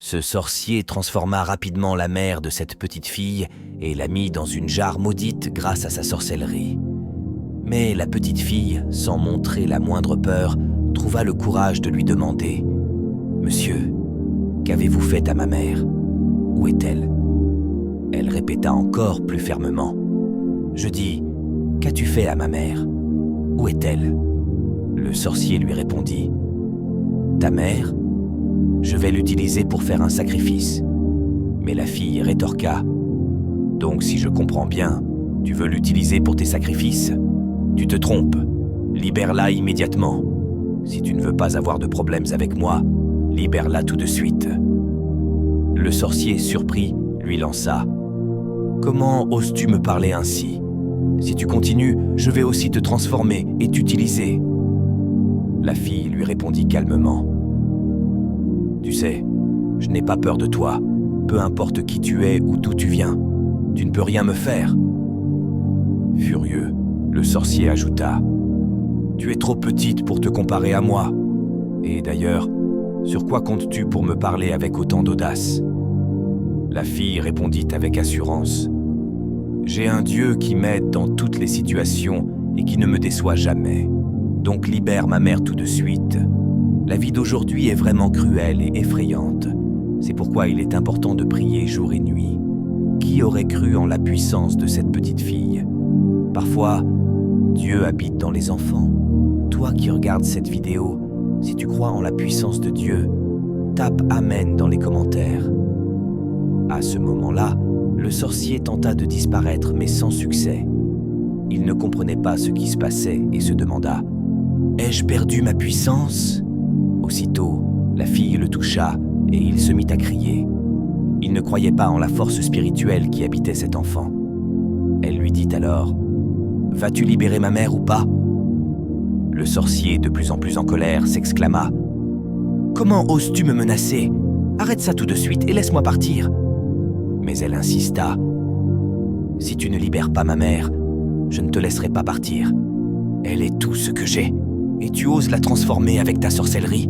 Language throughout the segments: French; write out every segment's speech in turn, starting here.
Ce sorcier transforma rapidement la mère de cette petite fille et la mit dans une jarre maudite grâce à sa sorcellerie. Mais la petite fille, sans montrer la moindre peur, trouva le courage de lui demander « Monsieur, qu'avez-vous fait à ma mère? Où est-elle » Elle répéta encore plus fermement « Je dis, qu'as-tu fait à ma mère? Où est-elle » Le sorcier lui répondit « Ta mère? Je vais l'utiliser pour faire un sacrifice. » Mais la fille rétorqua « Donc si je comprends bien, tu veux l'utiliser pour tes sacrifices? Tu te trompes. Libère-la immédiatement. Si tu ne veux pas avoir de problèmes avec moi, libère-la tout de suite. » Le sorcier, surpris, lui lança « Comment oses-tu me parler ainsi? Si tu continues, je vais aussi te transformer et t'utiliser. » La fille lui répondit calmement « Tu sais, je n'ai pas peur de toi, peu importe qui tu es ou d'où tu viens. Tu ne peux rien me faire. » Furieux, le sorcier ajouta « Tu es trop petite pour te comparer à moi. Et d'ailleurs, sur quoi comptes-tu pour me parler avec autant d'audace ?» La fille répondit avec assurance « J'ai un Dieu qui m'aide dans toutes les situations et qui ne me déçoit jamais. Donc libère ma mère tout de suite. La vie d'aujourd'hui est vraiment cruelle et effrayante. C'est pourquoi il est important de prier jour et nuit. Qui aurait cru en la puissance de cette petite fille? Parfois, Dieu habite dans les enfants. Toi qui regardes cette vidéo, si tu crois en la puissance de Dieu, tape « Amen » dans les commentaires. À ce moment-là, le sorcier tenta de disparaître, mais sans succès. Il ne comprenait pas ce qui se passait et se demanda « Ai-je perdu ma puissance ?» Aussitôt, la fille le toucha et il se mit à crier. Il ne croyait pas en la force spirituelle qui habitait cet enfant. Elle lui dit alors « Vas-tu libérer ma mère ou pas ?» Le sorcier, de plus en plus en colère, s'exclama « Comment oses-tu me menacer? Arrête ça tout de suite et laisse-moi partir !» Mais elle insista « Si tu ne libères pas ma mère, je ne te laisserai pas partir. Elle est tout ce que j'ai, et tu oses la transformer avec ta sorcellerie.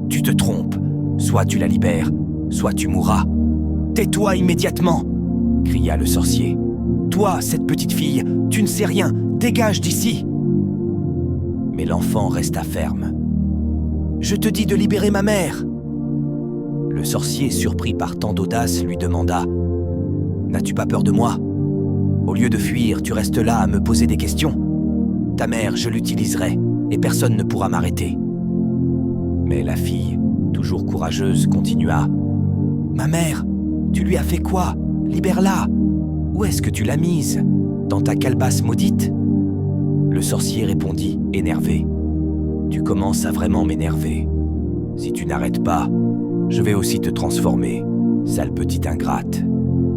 Tu te trompes, soit tu la libères, soit tu mourras. Tais-toi immédiatement !» cria le sorcier. « Toi, cette petite fille, tu ne sais rien, dégage d'ici !» Mais l'enfant resta ferme. « Je te dis de libérer ma mère !» Le sorcier, surpris par tant d'audace, lui demanda « N'as-tu pas peur de moi? Au lieu de fuir, tu restes là à me poser des questions. Ta mère, je l'utiliserai, et personne ne pourra m'arrêter. » Mais la fille, toujours courageuse, continua « Ma mère, tu lui as fait quoi? Libère-la! Où est-ce que tu l'as mise? Dans ta calebasse maudite ?» Le sorcier répondit, énervé « Tu commences à vraiment m'énerver. Si tu n'arrêtes pas, je vais aussi te transformer, sale petite ingrate.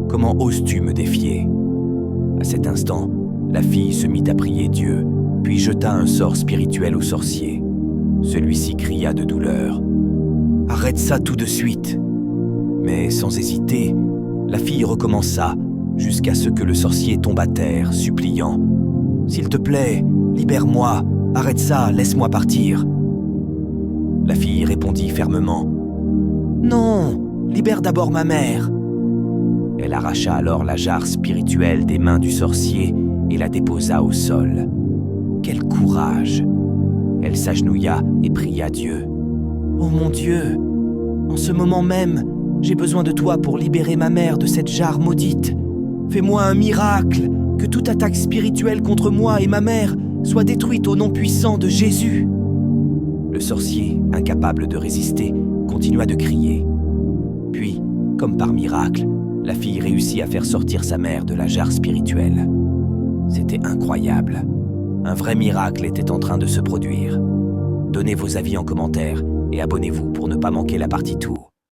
Comment oses-tu me défier ?» À cet instant, la fille se mit à prier Dieu, puis jeta un sort spirituel au sorcier. Celui-ci cria de douleur. « Arrête ça tout de suite !» Mais sans hésiter, la fille recommença jusqu'à ce que le sorcier tombe à terre, suppliant « S'il te plaît, libère-moi, arrête ça, laisse-moi partir !» La fille répondit fermement « Non, libère d'abord ma mère !» Elle arracha alors la jarre spirituelle des mains du sorcier et la déposa au sol. Quel courage! Elle s'agenouilla et pria Dieu. « Oh mon Dieu, en ce moment même, j'ai besoin de toi pour libérer ma mère de cette jarre maudite. Fais-moi un miracle, que toute attaque spirituelle contre moi et ma mère soit détruite au nom puissant de Jésus. » Le sorcier, incapable de résister, continua de crier. Puis, comme par miracle, la fille réussit à faire sortir sa mère de la jarre spirituelle. C'était incroyable. Un vrai miracle était en train de se produire. Donnez vos avis en commentaire et abonnez-vous pour ne pas manquer la partie 2.